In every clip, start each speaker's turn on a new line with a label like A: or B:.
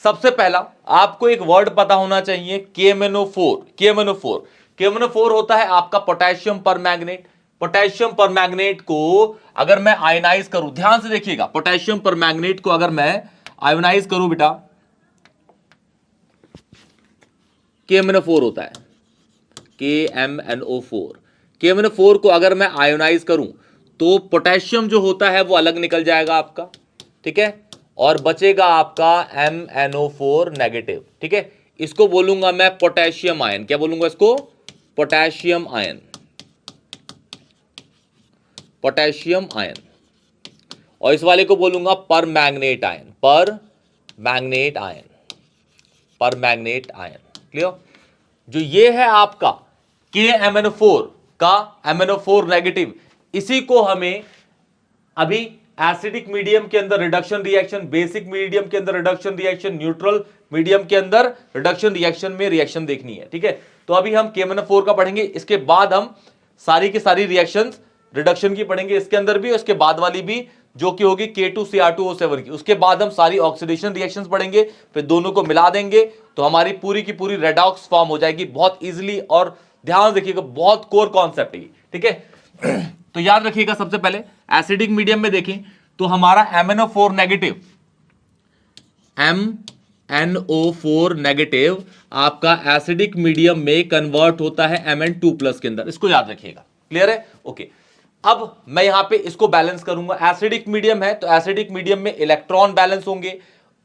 A: सबसे पहला आपको एक वर्ड पता होना चाहिए, KMnO4। KMnO4 होता है आपका पोटेशियम परमैंगनेट। पोटेशियम परमैंगनेट को अगर मैं आयनाइज करूं, ध्यान से देखिएगा, पोटेशियम परमैंगनेट को अगर मैं आयनाइज करूं बेटा, KMnO4 होता है, KMnO4। KMnO4 को अगर मैं आयोनाइज करूं तो पोटेशियम जो होता है वो अलग निकल जाएगा आपका, ठीक है, और बचेगा आपका MnO4 नेगेटिव, ठीक है। इसको बोलूंगा मैं पोटेशियम आयन। क्या बोलूंगा इसको? Potassium ion, potassium ion. और इस वाले को बोलूंगा permanganate ion, permanganate ion, permanganate ion. Clear? जो ये है आपका KMnO4 का MnO4 नेगेटिव, इसी को हमें अभी एसिडिक मीडियम के अंदर रिडक्शन रिएक्शन, बेसिक मीडियम के अंदर रिडक्शन रिएक्शन, न्यूट्रल मीडियम के अंदर रिडक्शन रिएक्शन में रिएक्शन देखनी है, ठीक है। तो अभी हम KMnO4 का पढ़ेंगे, इसके बाद हम सारी की सारी रिएक्शंस रिडक्शन की पढ़ेंगे, इसके अंदर भी, उसके बाद वाली भी जो कि होगी K2Cr2O7 की। उसके बाद हम सारी ऑक्सीडेशन रिएक्शंस पढ़ेंगे, फिर दोनों को मिला देंगे तो हमारी पूरी की पूरी रेडॉक्स फॉर्म हो जाएगी बहुत इजीली। और ध्यान रखिएगा, बहुत कोर कॉन्सेप्ट है, ठीक है। तो याद रखिएगा, सबसे पहले एसिडिक मीडियम में देखें तो हमारा MnO4 नेगेटिव, MnO4 नेगेटिव आपका एसिडिक मीडियम में कन्वर्ट होता है Mn2+ के अंदर। इसको याद रखिएगा। क्लियर है? ओके। अब मैं यहां पे इसको बैलेंस करूंगा। एसिडिक मीडियम है तो एसिडिक मीडियम में इलेक्ट्रॉन बैलेंस होंगे,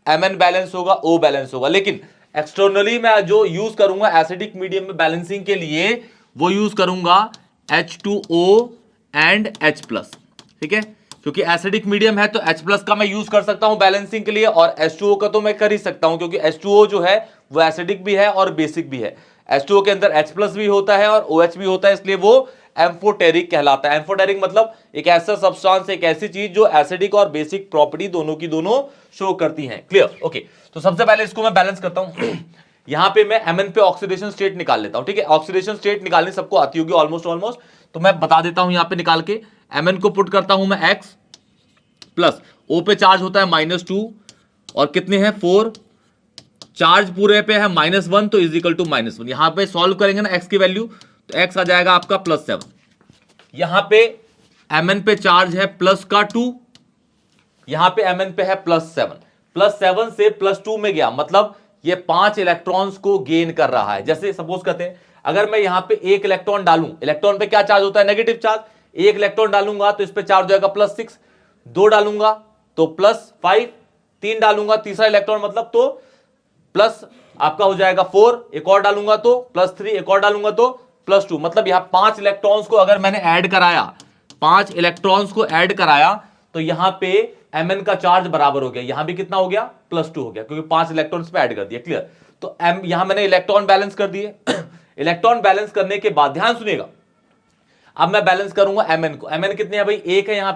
A: Mn बैलेंस होगा, O बैलेंस होगा। लेकिन एक्सटर्नली मैं जो यूज करूंगा एसिडिक मीडियम में बैलेंसिंग के लिए, वो यूज करूंगा H2O एंड H+, ठीक है। क्योंकि एसिडिक मीडियम है तो H+ का मैं यूज कर सकता हूं बैलेंसिंग के लिए, और H2O का तो मैं कर ही सकता हूं, क्योंकि H2O जो है वो एसिडिक भी है और बेसिक भी है। H2O के अंदर H+ भी होता है और OH भी होता है, इसलिए वो एम्फोटेरिक कहलाता है। एम्फोटेरिक मतलब एक ऐसा सब्सटेंस, एक ऐसी चीज जो एसिडिक और बेसिक प्रॉपर्टी दोनों की दोनों शो करती हैं। क्लियर? ओके। तो सबसे पहले इसको मैं बैलेंस करता हूं। यहां पे मैं Mn पे ऑक्सीडेशन स्टेट निकाल लेता हूं, ठीक है। ऑक्सीडेशन स्टेट निकालनी सबको आती होगी ऑलमोस्ट, तो मैं बता देता हूं यहां पे निकाल के। Mn को पुट करता हूं मैं X प्लस O पे चार्ज होता है -2 और कितने हैं 4, चार्ज पूरे पे है -1 तो इज इक्वल टू -1। यहां पे सॉल्व करेंगे ना x की वैल्यू, तो x आ जाएगा आपका +7। यहां पे Mn पे चार्ज है +2, यहां पे Mn पे है +7, +7 से +2 में गया, मतलब ये 5 इलेक्ट्रॉन्स को गेन कर रहा है। जैसे सपोज करते हैं अगर मैं यहां पे 1 इलेक्ट्रॉन डालूं, इलेक्ट्रॉन पे क्या चार्ज होता है? Negative charge. 1 इलेक्ट्रॉन डालूंगा तो इस पे चार्ज हो जाएगा +6, 2 डालूंगा तो +5, 3 डालूंगा तीसरा इलेक्ट्रॉन मतलब तो प्लस आपका हो जाएगा 4, एक और डालूंगा तो +3, एक और डालूंगा तो +2। मतलब यहां 5 इलेक्ट्रॉन्स को अगर मैंने ऐड कराया, 5 इलेक्ट्रॉन्स को ऐड कराया, तो यहां पे Mn का चार्ज बराबर हो गया, यहां भी कितना हो गया? +2 हो गया, क्योंकि 5 इलेक्ट्रॉन्स पे ऐड कर दिया। क्लियर? तो यहां मैंने इलेक्ट्रॉन बैलेंस कर दिए। इलेक्ट्रॉन बैलेंस करने के बाद ध्यान सुनिएगा, अब मैं बैलेंस करूंगा Mn को। Mn कितने हैं भाई? 1 है यहां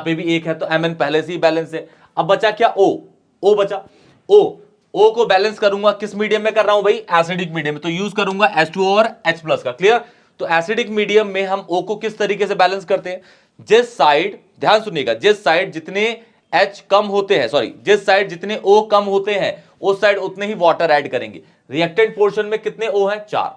A: पे भी 1 है, तो Mn पहले से ही बैलेंस है। अब बचा क्या? O बचा। O को बैलेंस करूंगा, किस मीडियम में कर रहा हूं भाई? एसिडिक मीडियम में, तो यूज करूंगा H2O और H+ का। क्लियर? तो एसिडिक मीडियम में हम O को किस तरीके से बैलेंस करते हैं? जिस साइड, ध्यान सुनिएगा, जिस साइड जितने H कम होते हैं, सॉरी, जिस साइड जितने O कम होते हैं उस साइड उतने ही वाटर ऐड करेंगे। रिएक्टेंट पोर्शन में कितने O हैं? 4,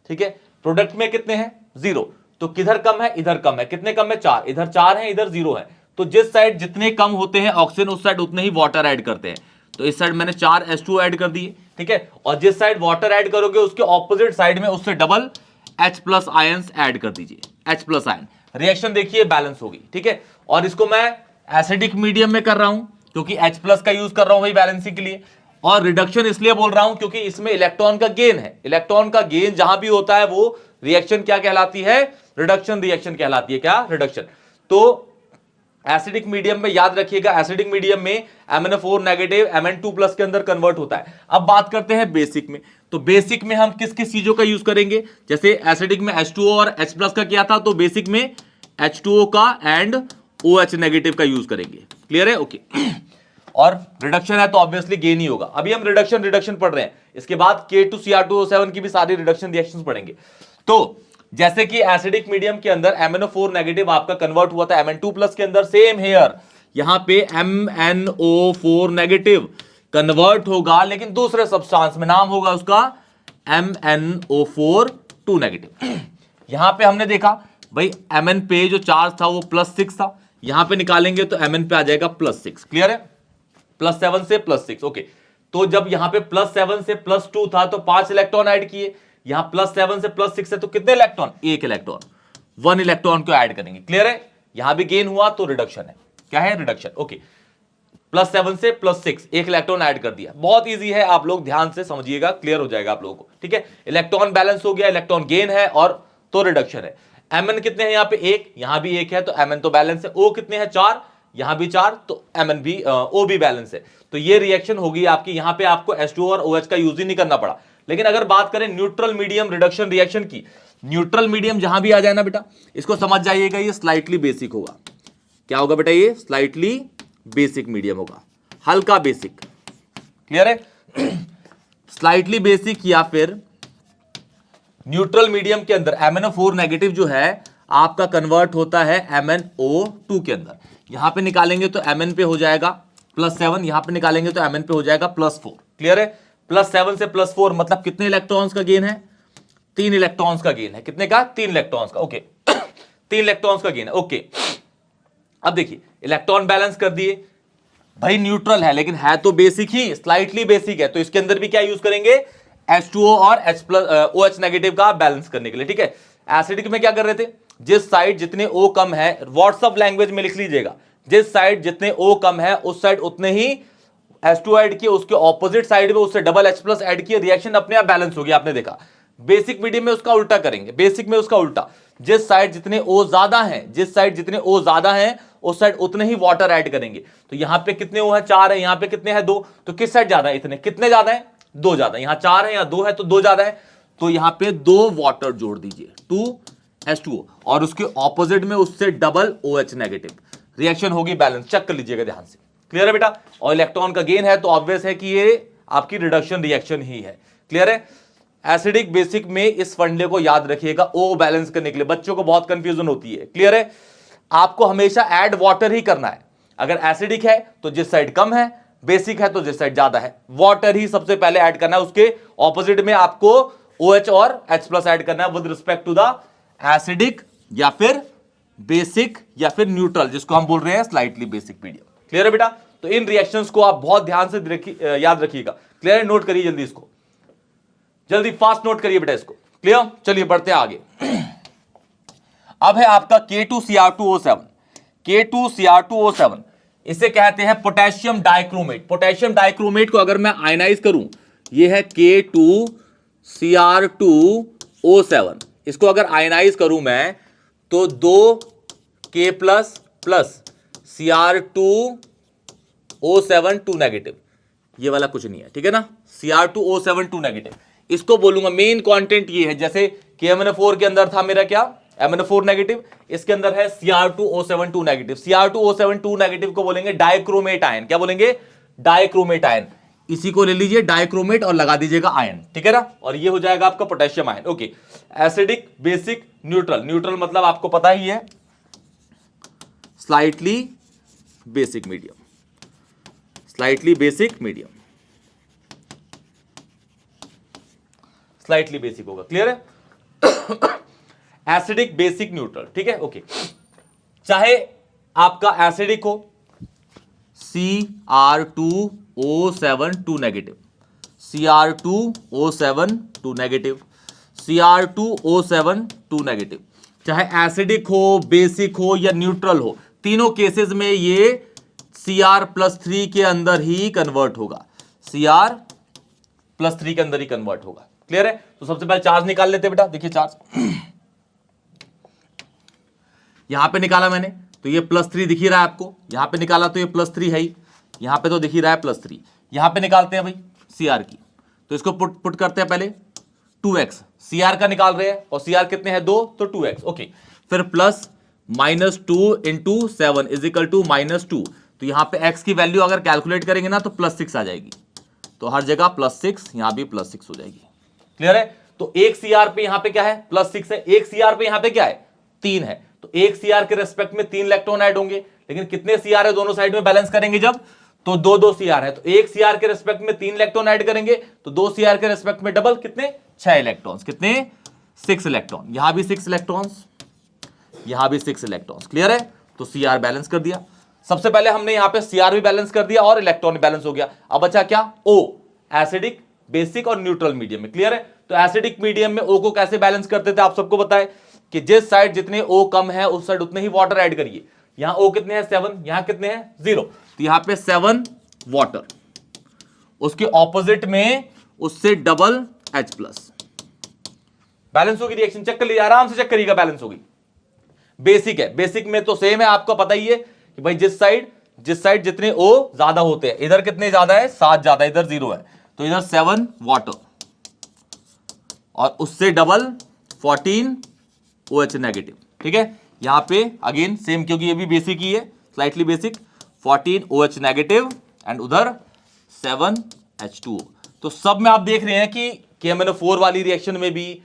A: ठीक है। प्रोडक्ट में कितने हैं? 0। तो किधर कम है? इधर कम है। कितने कम है? 4। इधर 4 है, इधर 0 है। तो जिस साइड जितने कम होते हैं ऑक्सीजन, उस साइड उतने ही वाटर ऐड करते हैं। तो इस साइड मैंने 4 H2O ऐड कर दिए, ठीक है। और जिस साइड वाटर ऐड करोगे उसके ऑपोजिट साइड में उससे डबल H+ आयंस ऐड कर दीजिए, H+ आयन। रिएक्शन देखिए बैलेंस होगी, ठीक है। और इसको मैं एसिडिक मीडियम में कर रहा हूं क्योंकि H+ का यूज कर रहा हूं भाई बैलेंसिंग के लिए। और रिडक्शन इसलिए बोल रहा हूं क्योंकि इसमें इलेक्ट्रॉन का गेन है। इलेक्ट्रॉन का गेन जहां भी होता है वो रिएक्शन क्या कहलाती है? रिडक्शन रिएक्शन कहलाती है। क्या? रिडक्शन। तो एसिडिक मीडियम में याद रखिएगा, एसिडिक मीडियम में MnO4 नेगेटिव Mn2+ के अंदर कन्वर्ट होता है। अब बात करते हैं बेसिक में। तो बेसिक में हम किस किस चीजों का यूज करेंगे? जैसे एसिडिक में H2O और H+ का किया था, तो बेसिक में H2O का एंड OH नेगेटिव का यूज करेंगे। क्लियर है? ओके। और रिडक्शन है तो ऑब्वियसली गेन ही होगा। अभी हम रिडक्शन पढ़ रहे हैं, इसके बाद K2Cr2O7 की भी सारी रिडक्शन रिएक्शंस पढ़ेंगे। तो जैसे कि एसिडिक मीडियम के अंदर MnO4 नेगेटिव आपका कन्वर्ट हुआ था Mn2+ के अंदर, सेम हेयर यहां पे MnO4 नेगेटिव कन्वर्ट होगा लेकिन दूसरे सब्सटेंस में, नाम होगा उसका MnO4 2 नेगेटिव। यहां पे हमने देखा भाई Mn पे जो चार्ज था वो +6 था, यहां पे निकालेंगे तो Mn पे आ जाएगा +6, क्लियर है, +7 से +6, ओके। तो जब यहां पे +7 से +2 था तो 5 इलेक्ट्रॉन ऐड किए, यहां +7 से +6 है तो कितने इलेक्ट्रॉन, 1 इलेक्ट्रॉन, 1 इलेक्ट्रॉन को ऐड करेंगे, क्लियर है। यहां भी गेन हुआ तो रिडक्शन है, क्या है, रिडक्शन, ओके। +7 से +6, 1 इलेक्ट्रॉन ऐड कर दिया, बहुत इजी है, आप लोग ध्यान से समझिएगा, क्लियर हो जाएगा आप लोगों को, ठीक है। इलेक्ट्रॉन बैलेंस हो गया, इलेक्ट्रॉन गेन है और तो रिडक्शन है। Mn कितने हैं यहाँ पे 1, यहां भी 1 है तो Mn तो बैलेंस है। O कितने हैं 4, यहां भी 4 तो Mn भी O भी बैलेंस है। तो ये रिएक्शन होगी आपकी, यहां पे आपको H2O और OH का यूज ही नहीं करना पड़ा। लेकिन अगर बात करें न्यूट्रल मीडियम रिडक्शन रिएक्शन की, न्यूट्रल मीडियम जहां भी आ जाए ना बेटा, इसको समझ जाइएगा ये स्लाइटली बेसिक होगा। क्या होगा बेटा, ये स्लाइटली बेसिक मीडियम होगा, हल्का बेसिक, क्लियर है। स्लाइटली बेसिक या फिर न्यूट्रल मीडियम के अंदर MnO4 नेगेटिव जो है आपका कन्वर्ट होता है MnO2 के अंदर। यहां पे निकालेंगे तो Mn पे हो जाएगा +7, यहां पे निकालेंगे तो Mn पे हो जाएगा +4, क्लियर है। +7 से +4 मतलब कितने इलेक्ट्रॉन्स का गेन है, 3 इलेक्ट्रॉन्स का गेन है, कितने का, 3 इलेक्ट्रॉन्स का, ओके। 3 इलेक्ट्रॉन्स का गेन है, ओके। अब देखिए इलेक्ट्रॉन बैलेंस कर दिए, भाई न्यूट्रल है लेकिन है तो बेसिक ही, स्लाइटली बेसिक है, तो इसके अंदर भी क्या यूज करेंगे, H2O और OH नेगेटिव का बैलेंस करने के लिए, ठीक है। एसिडिक में क्या कर रहे थे, जिस साइड जितने O कम है, व्हाट्सएप लैंग्वेज में लिख लीजिएगा, जिस साइड जितने O कम है उस साइड उतने ही H2O ऐड किए, उसके ऑपोजिट साइड में उससे डबल H+ ऐड किए, रिएक्शन अपने आप बैलेंस हो गया, आपने देखा। बेसिक मीडियम में उसका उल्टा करेंगे, बेसिक में उसका उल्टा, जिस साइड जितने O ज्यादा हैं, जिस साइड जितने O ज्यादा हैं उस साइड उतने ही वाटर ऐड करेंगे। तो यहां पे कितने O है, 4 है, यहां पे कितने हैं, 2, तो किस साइड ज्यादा है, इतने, कितने ज्यादा है, 2 ज्यादा, यहां 4 है यहां 2 है तो 2 ज्यादा है, तो यहां पे 2 वाटर जोड़ दीजिए, 2 H2O, और उसके ऑपोजिट में उससे डबल OH नेगेटिव, रिएक्शन होगी बैलेंस, चेक कर लीजिएगा ध्यान से, क्लियर है बेटा। और इलेक्ट्रॉन का गेन है तो ऑब्वियस है कि ये आपकी रिडक्शन रिएक्शन ही है, क्लियर है। एसिडिक बेसिक में इस फंडे को याद रखिएगा, O बैलेंस करने के लिए बच्चों को बहुत कंफ्यूजन होती है, क्लियर है। आपको हमेशा ऐड वाटर ही करना है, अगर एसिडिक है तो जिस साइड कम है, बेसिक है तो जिस साइड ज्यादा है, वाटर ही सबसे पहले ऐड करना है, उसके ऑपोजिट में आपको OH और H+ ऐड करना है with respect to the acidic या फिर बेसिक या फिर न्यूट्रल, जिसको हम बोल रहे हैं स्लाइटली बेसिक मीडियम, क्लियर है बेटा। तो इन रिएक्शंस को आप बहुत ध्यान से याद रखिएगा, क्लियर है, नोट करिए जल्दी, इसको जल्दी फास्ट नोट करिए बेटा इसको, क्लियर। चलिए बढ़ते आगे। अब है आपका K2Cr2O7, K2Cr2O7 इसे कहते हैं पोटेशियम डाइक्रोमेट। पोटेशियम डाइक्रोमेट को अगर मैं आयनाइज करूं, ये है K2Cr2O7, इसको अगर आयनाइज करूं मैं तो 2K+ Cr2O7 2 नेगेटिव, ये वाला कुछ नहीं है, ठीक है ना, Cr2O7 2 नेगेटिव, इसको बोलूंगा मेन कंटेंट ये है। जैसे KMnO4 के अंदर था मेरा क्या, MnO4 नेगेटिव, इसके अंदर है Cr2O7 2 नेगेटिव। Cr2O7 2 नेगेटिव को बोलेंगे डाइक्रोमेट आयन, क्या बोलेंगे, डाइक्रोमेट आयन। इसी को ले लीजिए डाइक्रोमेट और लगा दीजिएगा आयन, ठीक है ना, और ये हो जाएगा आपका potassium ion, okay. Acidic, basic, neutral, neutral मतलब आपको पता ही है slightly basic medium, slightly basic medium, slightly basic होगा, क्लियर है। एसिडिक, बेसिक, न्यूट्रल, ठीक है, ओके। चाहे आपका एसिडिक हो Cr2O7 2 negative, Cr2O7 2 negative, Cr2O7 2 negative, चाहे एसिडिक हो, बेसिक हो या न्यूट्रल हो, तीनों केसेस में ये Cr+3 के अंदर ही कन्वर्ट होगा, Cr+3 के अंदर ही कन्वर्ट होगा, क्लियर है। तो सबसे पहले चार्ज निकाल लेते बेटा, देखिए चार्ज यहां पे निकाला मैंने तो ये +3 दिख ही रहा है आपको, यहां पे निकाला तो ये +3 है ही, यहां पे तो दिख ही रहा है +3, यहां पे निकालते हैं भाई Cr की, तो इसको पुट करते हैं पहले 2x, Cr का निकाल रहे हैं और Cr कितने हैं 2, तो 2x, ओके। फिर प्लस -2 × 7 = -2, तो यहां पे x की वैल्यू अगर कैलकुलेट करेंगे ना तो +6 आ जाएगी, तो हर जगह +6, यहां भी +6 हो जाएगी, क्लियर है। तो एक Cr पे यहां पे क्या है, +6 है, एक Cr पे यहां पे क्या है, 3 है, तो एक Cr के रेस्पेक्ट में 3 इलेक्ट्रॉन ऐड होंगे, लेकिन कितने Cr है दोनों साइड में बैलेंस करेंगे जब, तो दो दो सीआर है, तो एक सीआर के रेस्पेक्ट में 3 इलेक्ट्रॉन ऐड करेंगे, तो 2 सीआर के रेस्पेक्ट में डबल, कितने 6 इलेक्ट्रॉन्स, कितने 6 इलेक्ट्रॉन, यहां भी 6 इलेक्ट्रॉन्स, यहां भी 6 इलेक्ट्रॉन्स। क्लियर है? तो सीआर बैलेंस कर दिया। सबसे पहले हमने यहां पे सीआर भी बैलेंस कर दिया और इलेक्ट्रॉन भी बैलेंस हो गया। अब बचा क्या? ओ, एसिडिक, बेसिक और न्यूट्रल मीडियम में। क्लियर है? तो एसिडिक मीडियम में ओ को कैसे बैलेंस करते थे आप सबको पता है कि जिस साइड जितने ओ कम है उस साइड उतने ही वाटर ऐड करिए। यहां ओ कितने हैं 7, यहां कितने हैं 0, तो यहां पे 7 वाटर, उसके ऑपोजिट में उससे डबल H प्लस, बैलेंस होगी रिएक्शन। चेक कर लीजिए, आराम से चेक करिएगा, बैलेंस होगी। बेसिक है, बेसिक में तो सेम है, आपको पता ही है कि भाई जिस साइड जितने ओ ज्यादा होते हैं, इधर कितने ज्यादा है 7 ज्यादा, इधर 0 है, तो इधर 7 वाटर और उससे डबल 14 OH नेगेटिव। ठीक है? यहां पे अगेन सेम, क्योंकि ये भी बेसिक ही है, slightly basic, 14 OH negative and उधर 7 H2O। तो सब में आप देख रहे हैं कि KMnO4 वाली रिएक्शन में भी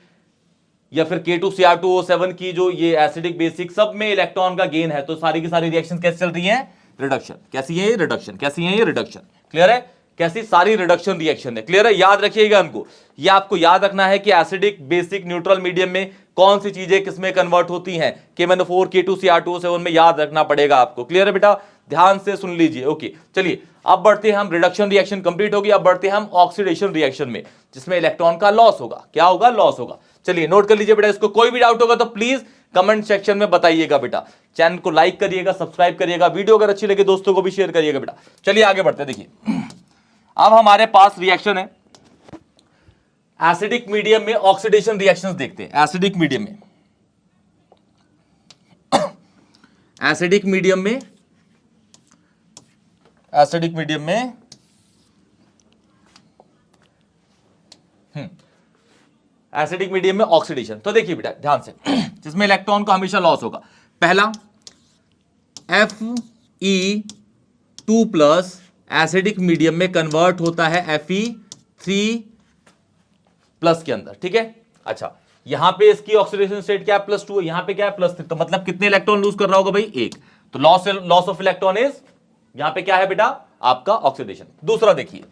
A: या फिर K2Cr2O7 की जो ये एसिडिक बेसिक, सब में इलेक्ट्रॉन का गेन है। तो सारी की सारी रिएक्शन कैसे चल रही हैं? रिडक्शन। कैसी है ये? रिडक्शन। कैसी है ये? रिडक्शन। क्लियर है? कैसी? सारी रिडक्शन रिएक्शन है। क्लियर है? याद रखिएगा इनको, ये आपको याद रखना है कि एसिडिक, बेसिक, न्यूट्रल मीडियम में कौन सी चीजें किसमें कन्वर्ट होती हैं। KMnO4, K2Cr2O7 में याद रखना पड़ेगा आपको। क्लियर है बेटा? ध्यान से सुन लीजिए। ओके, चलिए अब बढ़ते हैं हम, रिडक्शन रिएक्शन कंप्लीट होगी, अब बढ़ते हैं हम ऑक्सीडेशन रिएक्शन में, जिसमें इलेक्ट्रॉन का लॉस होगा। क्या होगा? लॉस होगा। चलिए नोट कर लीजिए बेटा इसको। कोई भी डाउट होगा तो प्लीज कमेंट सेक्शन में बताइएगा बेटा। चैनल को लाइक करिएगा, सब्सक्राइब करिएगा, वीडियो अगर अच्छी लगे दोस्तों को भी शेयर करिएगा बेटा। चलिए आगे बढ़ते हैं। देखिए अब हमारे पास रिएक्शन है एसिडिक मीडियम में, ऑक्सीडेशन रिएक्शंस देखते हैं। एसिडिक मीडियम में, एसिडिक मीडियम में, एसिडिक मीडियम में एसिडिक मीडियम में ऑक्सीडेशन। तो देखिए बेटा ध्यान से, जिसमें इलेक्ट्रॉन का हमेशा लॉस होगा। पहला Fe2 प्लस एसिडिक मीडियम में कन्वर्ट होता है Fe3 प्लस के अंदर। ठीक है? अच्छा, यहां पे इसकी ऑक्सीडेशन स्टेट क्या है? +2, यहां पे क्या है? +3। तो मतलब कितने इलेक्ट्रॉन लूज कर रहा होगा भाई? 1। तो लॉस ऑफ इलेक्ट्रॉन इज, यहां पे क्या है बेटा? आपका ऑक्सीडेशन। दूसरा देखिए,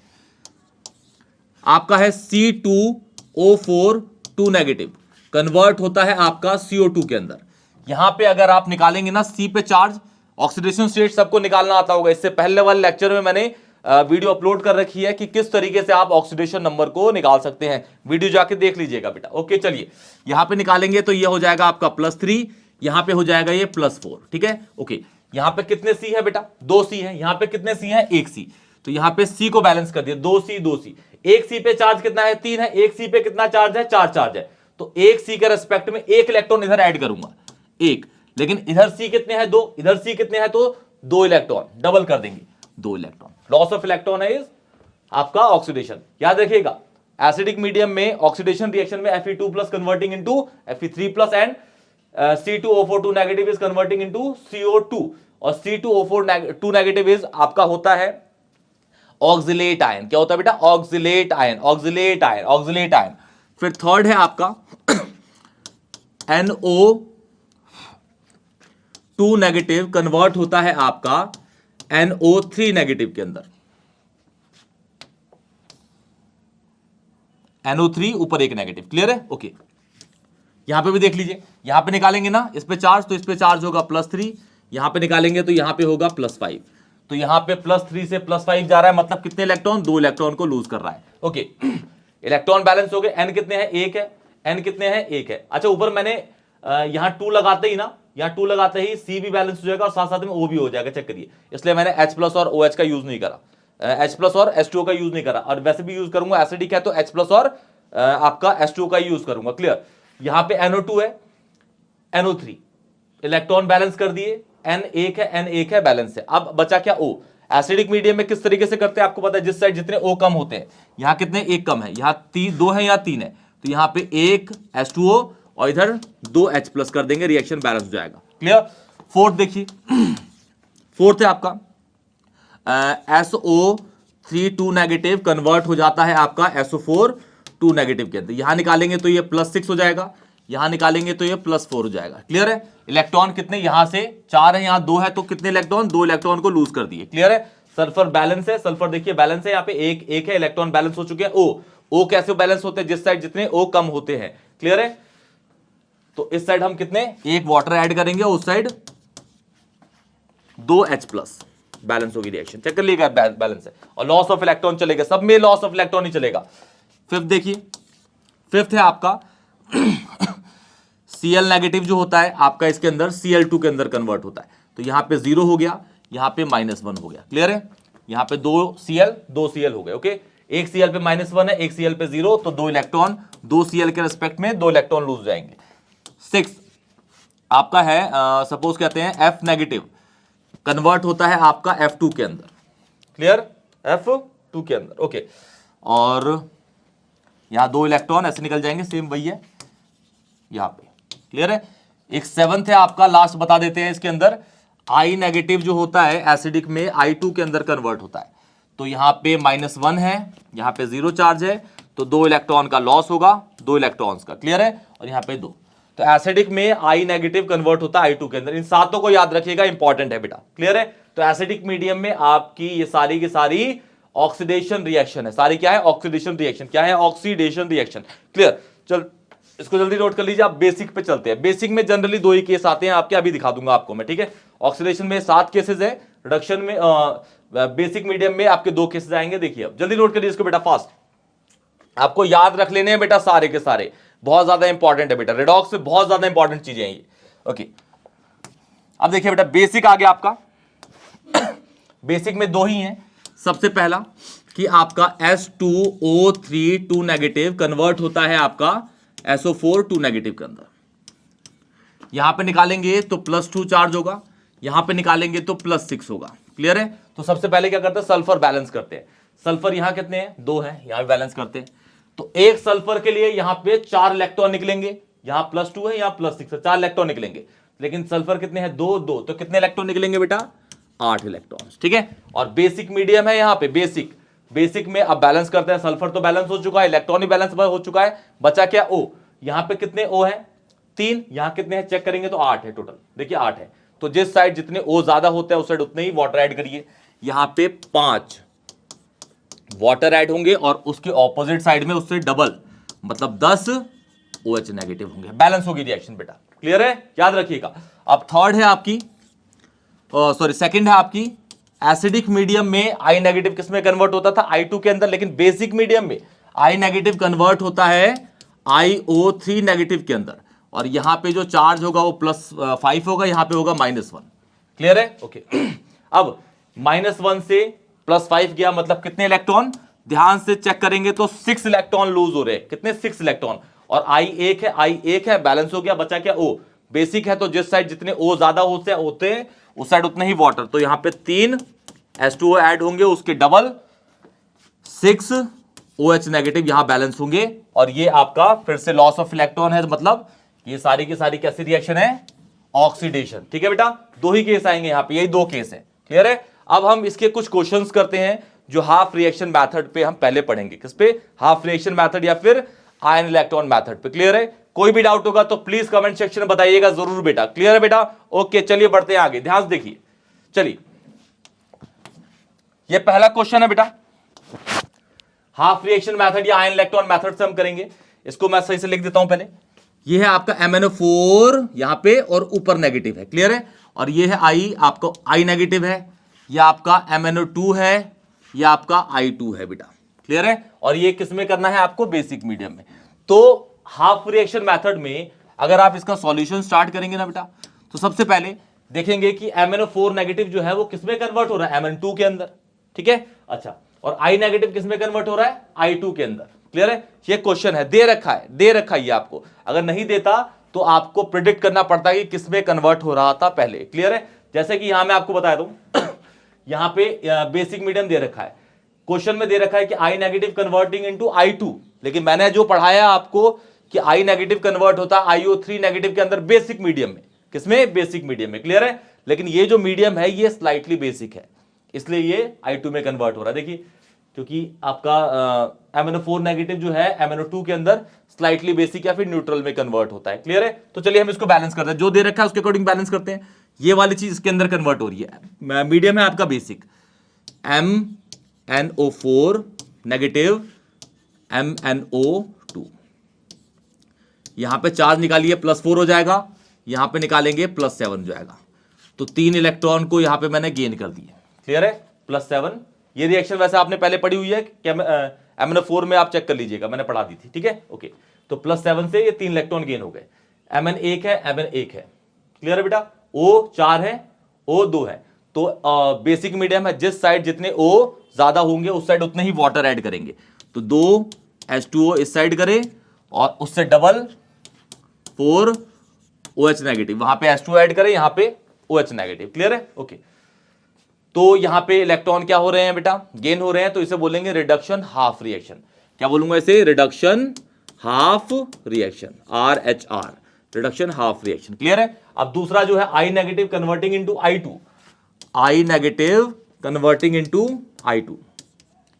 A: आपका है C2O4 2 नेगेटिव, कन्वर्ट होता है आपका CO2 के अंदर। यहां पे अगर आप निकालेंगे ना C पे चार्ज, ऑक्सीडेशन स्टेट सबको निकालना आता होगा। इससे पहले वाले लेक्चर में मैंने वीडियो अपलोड कर रखी है कि किस तरीके से आप ऑक्सीडेशन नंबर को निकाल सकते हैं, वीडियो जाके देख लीजिएगा बेटा। ओके, चलिए यहां पे निकालेंगे तो ये हो जाएगा आपका +3, यहां पे हो जाएगा ये +4। ठीक है? ओके, यहां पे कितने C है बेटा? 2 C है। यहां पे कितने C है? 1 C। तो यहां पे C को बैलेंस कर दिया, 2 C 2 C। 1 C पे चार्ज कितना है? 3 है। 1 C पे कितना चार्ज है? 4 चार्ज है। तो 1 C के रेस्पेक्ट में 1 इलेक्ट्रॉन इधर ऐड करूंगा, 1, लेकिन इधर C कितने हैं? 2, इधर C कितने हैं? तो 2 इलेक्ट्रॉन, डबल कर देंगे, 2 इलेक्ट्रॉन। लॉस ऑफ इलेक्ट्रॉन है इज आपका ऑक्सीडेशन। याद रखिएगा, एसिडिक मीडियम में ऑक्सीडेशन रिएक्शन में Fe2 plus converting into Fe3 plus and C2O4 2 negative is converting into CO2 और C2O4 2 नेगेटिव इज आपका होता है ऑक्सिलेट आयन। क्या होता है बेटा? Oxalate ion, oxalate ion, oxalate ion. फिर थर्ड है आपका NO2 नेगेटिव, कन्वर्ट होता है आपका NO3 नेगेटिव के अंदर। NO3 ऊपर 1 नेगेटिव। क्लियर है? ओके, यहां पे भी देख लीजिए, यहां पे निकालेंगे ना इस पे चार्ज, तो इस पे चार्ज होगा +3, यहां पे निकालेंगे तो यहां पे होगा +5। तो यहां पे +3 से +5 जा रहा है, मतलब कितने इलेक्ट्रॉन? 2 इलेक्ट्रॉन को लूज कर रहा है। ओके, इलेक्ट्रॉन बैलेंस हो गए। N कितने हैं? 1 है। N कितने हैं? 1 है। अच्छा, ऊपर मैंने यहां 2 लगाते ही ना, यहां 2 लगाते ही C भी बैलेंस हो जाएगा और साथ साथ में O भी हो जाएगा। चेक करिए, इसलिए मैंने H प्लस और OH का यूज नहीं करा, H प्लस और H2O का यूज नहीं करा, और वैसे भी यूज करूंगा एसिडिक है तो H प्लस और आपका H2O का यूज करूंगा। क्लियर? यहां पे NO2 है, NO3, इलेक्ट्रॉन बैलेंस कर दिए, N 1 है, N 1 है, बैलेंस है। अब बचा क्या? O। एसिडिक मीडियम में किस तरीके से करते हैं आपको पता है, जिस साइड जितने O कम होते हैं, यहां कितने? 1 कम है, यहां 2 है, यहां 3 है, तो यहां पे 1 H2O और इधर 2 H प्लस कर देंगे, रिएक्शन बैलेंस हो जाएगा। क्लियर? फोर्थ देखिए, फोर्थ है आपका SO3 2 नेगेटिव, कन्वर्ट हो जाता है आपका SO4 2 नेगेटिव के अंदर। यहां निकालेंगे तो ये +6 हो जाएगा, यहां निकालेंगे तो ये +4 हो जाएगा। क्लियर है? इलेक्ट्रॉन कितने? यहां से 4 है, यहां 2 है, तो कितने इलेक्ट्रॉन? 2 इलेक्ट्रॉन को लूज कर दिए। क्लियर है? सल्फर बैलेंस है, सल्फर देखिए बैलेंस है, यहाँ पे एक है, इलेक्ट्रॉन बैलेंस हो चुके हैं। ओ कैसे बैलेंस होते हैं? जिस साइड जितने ओ कम होते हैं। क्लियर है? तो इस साइड हम कितने, एक वाटर ऐड करेंगे, उस साइड 2H+ बैलेंस होगी रिएक्शन। चेक कर लीजिएगा बैलेंस है। और लॉस ऑफ इलेक्ट्रॉन चलेगा, सब में लॉस ऑफ इलेक्ट्रॉन ही चलेगा। फिफ्थ देखिए, फिफ्थ है आपका Cl नेगेटिव जो होता है आपका इसके अंदर Cl2 के अंदर कन्वर्ट होता है। तो यहां पे 0 हो गया, यहां पे -1 हो गया। क्लियर है? यहां पे 2 Cl हो गए। ओके, एक Cl पे -1 है, एक Cl पे 0, तो 2 इलेक्ट्रॉन 2 Cl के रिस्पेक्ट में 2 इलेक्ट्रॉन लूज जाएंगे। 6 आपका है सपोज कहते हैं F नेगेटिव कन्वर्ट होता है आपका F2 के अंदर। क्लियर? F2 के अंदर। ओके, और यहां 2 इलेक्ट्रॉन ऐसे निकल जाएंगे, सेम वही है यहां पे। क्लियर है? एक 7th है आपका, लास्ट बता देते हैं इसके अंदर I नेगेटिव जो होता है एसिडिक में I2 के अंदर कन्वर्ट होता है। तो यहां पे -1 है, यहां पे 0 चार्ज है, तो 2 इलेक्ट्रॉन का लॉस होगा, 2 इलेक्ट्रॉन्स का। क्लियर है? और यहां पे 2, तो एसिडिक में I नेगेटिव कन्वर्ट होता है I2 के अंदर। इन सातों को याद रखिएगा, इंपॉर्टेंट है बेटा। क्लियर है? तो एसिडिक मीडियम में आपकी ये सारी की सारी ऑक्सीडेशन रिएक्शन है। सारी क्या है? Oxidation reaction. क्या है? Oxidation reaction. क्लियर? चल इसको जल्दी नोट कर लीजिए। आप बेसिक पे चलते हैं। बेसिक में जनरली 2 ही केस आते हैं आपके, अभी दिखा दूंगा आपको मैं। ठीक है? ऑक्सीडेशन में 7 केसेस है, रिडक्शन में बेसिक मीडियम में आपके 2 केसेस आएंगे। देखिए अब जल्दी नोट करिए इसको बेटा, फास्ट आपको याद रख लेने हैं बेटा सारे के सारे, बहुत ज्यादा इंपॉर्टेंट है बेटा। रेडॉक्स में बहुत ज्यादा इंपॉर्टेंट चीजें हैं ये। ओके, अब देखिए बेटा बेसिक आ गया आपका। बेसिक में 2 ही हैं। सबसे पहला कि आपका S2O3 2 नेगेटिव कन्वर्ट होता है आपका SO4 2 नेगेटिव के अंदर। यहां पे निकालेंगे तो +2 चार्ज होगा, यहां पे निकालेंगे तो +6 होगा। क्लियर है? तो सबसे पहले क्या करते हैं? सल्फर बैलेंस करते हैं। सल्फर यहां कितने हैं? 2 हैं, यहां भी बैलेंस करते हैं। तो एक सल्फर के लिए यहां पे 4 इलेक्ट्रॉन निकलेंगे, यहां +2 है, यहां +6 है, 4 इलेक्ट्रॉन निकलेंगे। लेकिन सल्फर कितने हैं? 2, तो कितने इलेक्ट्रॉन निकलेंगे बेटा? 8 इलेक्ट्रॉन। ठीक है? और बेसिक मीडियम है यहां पे, बेसिक में अब बैलेंस करते हैं। सल्फर तो बैलेंस हो चुका है, इलेक्ट्रॉन ही बैलेंस हो चुका है, बचा क्या? O। यहां पे कितने O है? 3। यहां कितने हैं चेक करेंगे तो 8 है टोटल। देखिए 8 है, तो जिस साइड जितने O ज्यादा होते हैं उस साइड उतने ही वाटर ऐड करिए। यहां पे 5 वाटर ऐड होंगे और उसके ऑपोजिट साइड में उससे डबल, मतलब 10 OH नेगेटिव होंगे। बैलेंस होगी रिएक्शन बेटा। क्लियर है? याद रखिएगा। अब थर्ड है आपकी, सॉरी सेकंड है आपकी, एसिडिक मीडियम में I नेगेटिव किस में कन्वर्ट होता था? I2 के अंदर। लेकिन बेसिक मीडियम में I नेगेटिव कन्वर्ट होता है IO3 नेगेटिव के अंदर। और यहां पे जो चार्ज होगा वो +5 होगा, यहां पे होगा -1। क्लियर है? ओके, अब -1 से +5 गया, मतलब कितने इलेक्ट्रॉन? ध्यान से चेक करेंगे तो 6 इलेक्ट्रॉन लूज हो रहे हैं। कितने? 6 इलेक्ट्रॉन। और I 1 है, बैलेंस हो गया, बचा क्या? O। बेसिक है तो जिस साइड जितने O ज्यादा होते हैं उस साइड उतने ही वाटर। तो यहां पे 3 H2O ऐड होंगे, उसके डबल 6 OH नेगेटिव यहां बैलेंस होंगे। और ये आपका फिर से लॉस ऑफ इलेक्ट्रॉन है, मतलब ये सारी की सारी कैसी रिएक्शन है? ऑक्सीडेशन। ठीक है बेटा? 2 ही केस आएंगे यहां पे, यही 2 केस है। क्लियर है? अब हम इसके कुछ क्वेश्चंस करते हैं जो हाफ रिएक्शन मेथड पे हम पहले पढ़ेंगे। किस पे? हाफ रिएक्शन मेथड या फिर आयन इलेक्ट्रॉन मेथड पे। क्लियर है? कोई भी डाउट होगा तो प्लीज कमेंट सेक्शन में बताइएगा जरूर बेटा। क्लियर है बेटा? ओके, चलिए बढ़ते हैं आगे, ध्यान से देखिए। चलिए ये पहला क्वेश्चन है बेटा, हाफ रिएक्शन मेथड या आयन इलेक्ट्रॉन मेथड से हम करेंगे। इसको मैं सही से लिख देता हूं पहले। ये है आपका MnO4 यहां पे और ऊपर नेगेटिव है। क्लियर है? और ये है I, आपको I नेगेटिव है, यह आपका MnO2 है, यह आपका I2 है बेटा। क्लियर है? और ये किस में करना है आपको? बेसिक मीडियम में। तो हाफ रिएक्शन मेथड में अगर आप इसका सॉल्यूशन स्टार्ट करेंगे ना बेटा, तो सबसे पहले देखेंगे कि MnO4 नेगेटिव जो है वो किस में कन्वर्ट हो रहा है? Mn2 के अंदर। ठीक है? अच्छा, और I नेगेटिव किस में कन्वर्ट हो रहा है? I2 के अंदर। क्लियर है? ये क्वेश्चन है, दे रखा है ये आपको। अगर नहीं देता तो आपको प्रिडिक्ट करना पड़ता है कि किस में कन्वर्ट हो रहा था पहले। क्लियर है? जैसे कि यहां मैं आपको बताया दूं यहां पे बेसिक मीडियम दे रखा है, क्वेश्चन में दे रखा है कि I negative converting into I2। लेकिन मैंने जो पढ़ाया आपको कि I नेगेटिव कन्वर्ट होता है IO3 नेगेटिव के अंदर बेसिक मीडियम में। किसमें? बेसिक मीडियम में। क्लियर है? लेकिन ये जो मीडियम है ये स्लाइटली बेसिक है, इसलिए ये I2 में कन्वर्ट हो रहा है। देखिए, क्योंकि आपका MnO4 नेगेटिव जो है MnO2 के अंदर स्लाइटली बेसिक या फिर न्यूट्रल में कन्वर्ट होता है। क्लियर है? तो चलिए हम इसको बैलेंस करते हैं, जो दे रखा है उसके अकॉर्डिंग बैलेंस करते हैं। ये वाली चीज इसके अंदर कन्वर्ट हो रही है, मीडियम है आपका बेसिक, MnO4 नेगेटिव MnO2। यहां पे चार्ज निकालिए, +4 हो जाएगा, यहां पे निकालेंगे +7 हो जाएगा। तो 3 इलेक्ट्रॉन को यहां पे मैंने गेन कर दिए। क्लियर है? +7। ये रिएक्शन वैसे आपने पहले पढ़ी हुई है, MnO4 में आप चेक कर लीजिएगा, मैंने पढ़ा दी थी। ठीक है, ओके। तो +7 से ये 3 इलेक्ट्रॉन गेन हो गए। Mn 1 है, Mn 1 है। क्लियर है बेटा? O 4 है, O 2 है। तो बेसिक मीडियम है, जिस साइड जितने O ज्यादा होंगे उस साइड उतने ही वाटर ऐड करेंगे। तो 2 H2O इस साइड करें और उससे डबल 4 OH नेगेटिव, वहां पे H2O ऐड करें, यहां पे OH नेगेटिव। क्लियर है? ओके। तो यहां पे इलेक्ट्रॉन क्या हो रहे हैं बेटा? गेन हो रहे हैं। तो इसे बोलेंगे रिडक्शन हाफ रिएक्शन। क्या बोलूंगा इसे? Reduction half reaction, RHR, reduction half reaction. Clear है? अब दूसरा जो है I negative converting into I2, I negative converting into I2।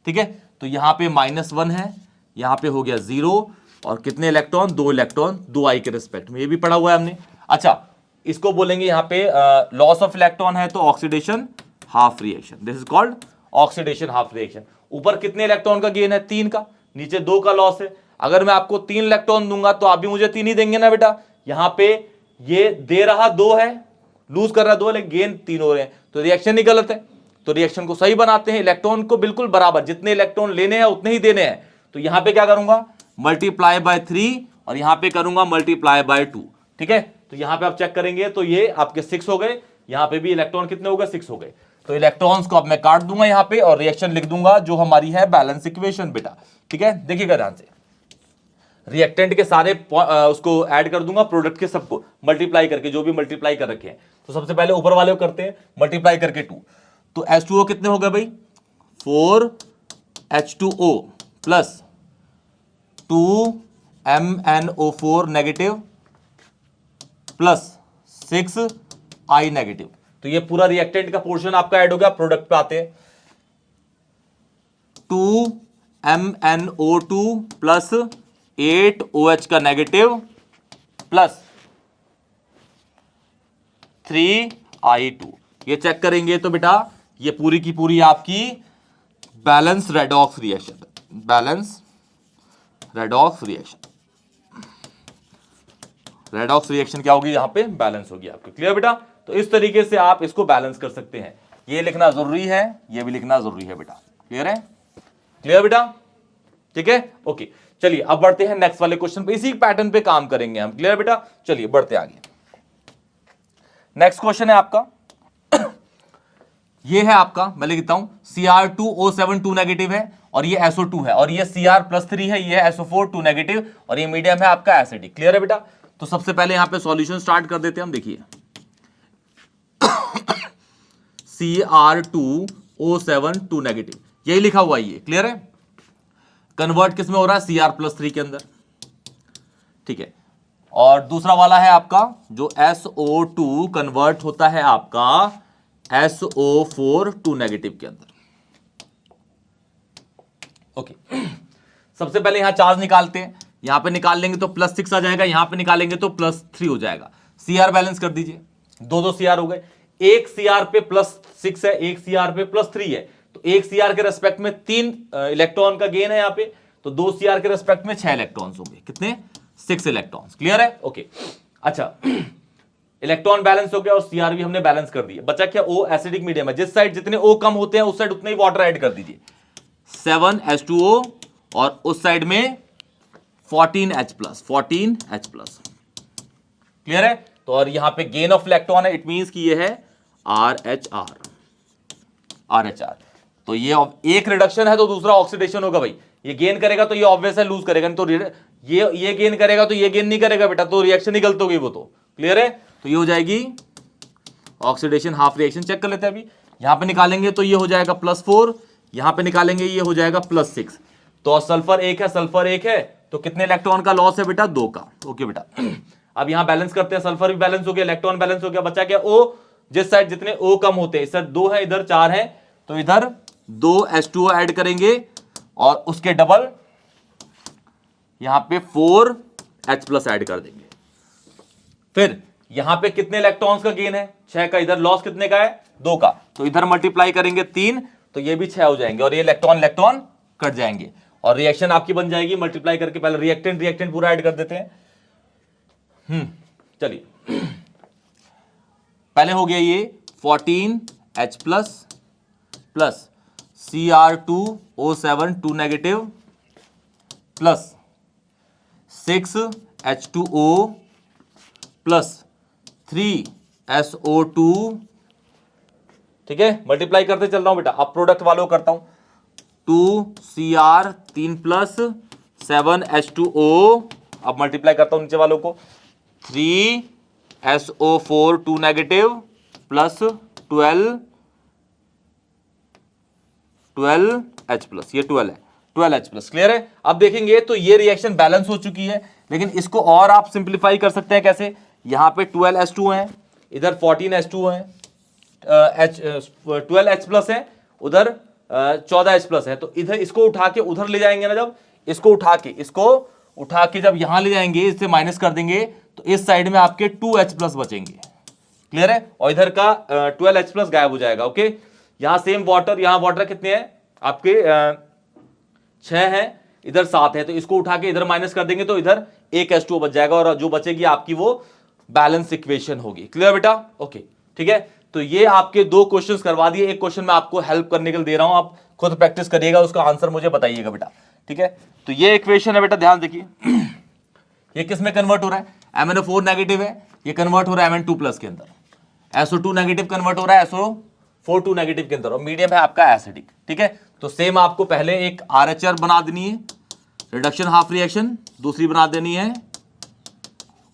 A: ठीक है, तो यहां पे -1 है, यहां पे हो गया 0, और कितने इलेक्ट्रॉन? 2 इलेक्ट्रॉन, 2 I के रिस्पेक्ट में। ये भी पढ़ा हुआ है हमने। अच्छा, इसको बोलेंगे यहां पे लॉस ऑफ इलेक्ट्रॉन है, तो oxidation half reaction, this is called oxidation half reaction. ऊपर कितने इलेक्ट्रॉन का गेन है? 3 का, नीचे 2 का लॉस है। अगर मैं आपको 3 इलेक्ट्रॉन दूंगा तो आप भी मुझे 3 ही देंगे ना बेटा। यहां पे ये दे रहा 2 है, लूज कर रहा 2, लेकिन गेन 3 हो रहे हैं, तो रिएक्शन ही गलत है। तो रिएक्शन को सही बनाते हैं, इलेक्ट्रॉन को बिल्कुल बराबर, जितने इलेक्ट्रॉन लेने हैं उतने ही देने हैं। तो यहां पे क्या करूंगा? मल्टीप्लाई बाय 3, और यहां पे करूंगा मल्टीप्लाई बाय 2। ठीक है, तो यहां पे आप चेक करेंगे तो ये आपके 6 हो गए, यहां पे भी इलेक्ट्रॉन कितने हो गए? 6 हो गए। तो इलेक्ट्रॉन्स को अब मैं काट दूंगा यहां पे, और रिएक्शन लिख दूंगा जो हमारी है बैलेंस इक्वेशन बेटा। ठीक है, देखिएगा ध्यान से। रिएक्टेंट के सारे उसको ऐड कर दूंगा, प्रोडक्ट के सबको मल्टीप्लाई करके, जो भी मल्टीप्लाई कर रखे हैं। तो सबसे पहले ऊपर वाले को करते हैं, मल्टीप्लाई करके 2। तो H2O कितने हो गए भाई? 4 H2O plus 2 MnO4 negative plus 6 I negative. तो ये पूरा रिएक्टेंट का पोर्शन आपका ऐड हो गया। प्रोडक्ट पे आते हैं, 2 MnO2 प्लस 8 OH का नेगेटिव प्लस 3 I2। ये चेक करेंगे तो बेटा ये पूरी की पूरी आपकी balance redox reaction, balance redox reaction. Redox reaction क्या होगी? यहां पे बैलेंस होगी आपकी। क्लियर बेटा? तो इस तरीके से आप इसको बैलेंस कर सकते हैं। ये लिखना जरूरी है, ये भी लिखना जरूरी है बेटा। क्लियर है? क्लियर बेटा? ठीक है, ओके। चलिए अब बढ़ते हैं नेक्स्ट वाले क्वेश्चन पे, इसी पैटर्न पे काम करेंगे हम। क्लियर बेटा? चलिए बढ़ते आगे। नेक्स्ट क्वेश्चन है आपका ये है आपका, मैं लिखता हूं Cr2O7 2 नेगेटिव है, और ये SO2 है, और ये Cr+3 है, ये SO4 2 नेगेटिव, और ये मीडियम है आपका एसिडिक। क्लियर है बेटा? तो सबसे पहले यहां पे सॉल्यूशन स्टार्ट कर देते हैं हम। देखिए Cr2O7 2 नेगेटिव, यही लिखा हुआ है ये। क्लियर है? कन्वर्ट किस में हो रहा है? Cr+3 के अंदर। ठीक है, और दूसरा वाला है आपका जो SO2 कन्वर्ट होता है आपका SO4 2 नेगेटिव के अंदर। ओके, सबसे पहले यहां चार्ज निकालते हैं। यहां पे निकाल लेंगे तो +6 आ जाएगा, यहां पे निकालेंगे तो +3 हो जाएगा। Cr बैलेंस कर दीजिए, दो Cr हो गए। एक Cr पे +6 है, एक Cr पे +3 है, तो एक Cr के रेस्पेक्ट में 3 इलेक्ट्रॉन का गेन है यहां पे, तो 2 Cr के रेस्पेक्ट में 6 इलेक्ट्रॉन्स होंगे। कितने? 6 इलेक्ट्रॉन्स। क्लियर है? ओके। अच्छा, इलेक्ट्रॉन बैलेंस हो गया और Cr भी हमने बैलेंस कर दिया। बचा क्या? O एसिडिक मीडियम है, जिस साइड जितने O कम होते हैं उस साइड उतने ही वाटर ऐड कर दीजिए। 7 H2O और उस साइड में 14H+, 14H+। क्लियर है? तो और यहां पे गेन ऑफ इलेक्ट्रॉन है, इट मींस कि ये है RHR, RHR। तो ये एक रिडक्शन है तो दूसरा ऑक्सीडेशन होगा भाई। ये गेन करेगा तो ये ऑब्वियस है लूज करेगा, नहीं तो ये गेन करेगा तो ये गेन नहीं करेगा बेटा, तो रिएक्शन ही गलत होगी वो तो। क्लियर है? तो ये हो जाएगी ऑक्सीडेशन हाफ रिएक्शन। चेक कर लेते हैं अभी। यहां पे निकालेंगे तो ये हो जाएगा +4, यहां पे निकालेंगे ये हो जाएगा +6। तो सल्फर 1 है, सल्फर 1 है, तो कितने इलेक्ट्रॉन का लॉस है बेटा? 2 का। ओके बेटा, अब यहां बैलेंस करते हैं। सल्फर भी बैलेंस हो गया, इलेक्ट्रॉन बैलेंस हो गया। बचा क्या? O, जिस साइड जितने O कम होते हैं, इधर 2 है, इधर 4 है, तो इधर 2 H2O ऐड करेंगे और उसके डबल यहां पे 4H+ ऐड कर देंगे। फिर यहां पे कितने इलेक्ट्रॉन्स का गेन है? 6 का। इधर लॉस कितने का है? 2 का। तो इधर मल्टीप्लाई करेंगे 3, तो ये भी 6 हो जाएंगे और ये इलेक्ट्रॉन इलेक्ट्रॉन कट जाएंगे और रिएक्शन आपकी बन जाएगी मल्टीप्लाई करके। पहले रिएक्टेंट रिएक्टेंट पूरा ऐड कर देते हैं। चलिए पहले हो गया ये 14H plus plus Cr2O7 2 negative plus 6H2O plus 3SO2, ठीक है, मल्टीप्लाई करते चल रहा हूं बेटा। अब प्रोडक्ट वालों को करता हूं, 2Cr 3 प्लस 7H2O, अब मल्टीप्लाई करता हूं नीचे वालों को, 3SO4 2 negative plus 12H plus, ये 12 है, 12H प्लस। क्लियर है? अब देखेंगे तो ये रिएक्शन बैलेंस हो चुकी है, लेकिन इसको और आप सिंप्लीफाई कर सकते हैं कैसे? यहां पे 12H2 है, इधर 14H2 है, 12H प्लस है, उधर 14H प्लस है। तो इधर इसको उठा के उधर ले जाएंगे ना, जब इसको उठा के जब यहां ले जाएंगे, इससे माइनस कर देंगे, तो इस साइड में आपके 2H प्लस बचेंगे। क्लियर है? और इधर का 12H प्लस गायब हो जाएगा। ओके, यहां सेम वाटर, यहां वाटर कितने हैं आपके 6 है, इधर 7 है, तो इसको उठा के इधर माइनस कर देंगे, तो इधर एक H2O बच जाएगा और जो बचेगी आपकी वो बैलेंस इक्वेशन होगी। क्लियर बेटा? ओके, ठीक है। तो ये आपके 2 क्वेश्चंस करवा दिए, एक क्वेश्चन मैं आपको हेल्प करने के लिए दे रहा हूं, आप खुद प्रैक्टिस करिएगा, उसका आंसर मुझे बताइएगा बेटा। ठीक है, तो ये इक्वेशन है बेटा, ध्यान देखिए। ये किस में कन्वर्ट हो रहा है? MnO4 नेगेटिव है, ये कन्वर्ट हो रहा है Mn2 प्लस के अंदर, SO2 नेगेटिव कन्वर्ट हो रहा है SO4 2 नेगेटिव के अंदर, और मीडियम है आपका एसिडिक। ठीक है, तो सेम आपको पहले एक RHR बना देनी है, रिडक्शन हाफ रिएक्शन, दूसरी बना देनी है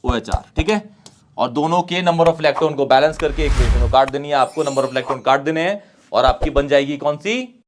A: OHR। ठीक है, और दोनों के नंबर ऑफ इलेक्ट्रॉन को बैलेंस करके इक्वेशन को काट देनी है, आपको नंबर ऑफ इलेक्ट्रॉन काट देने हैं और आपकी बन जाएगी कौन सी?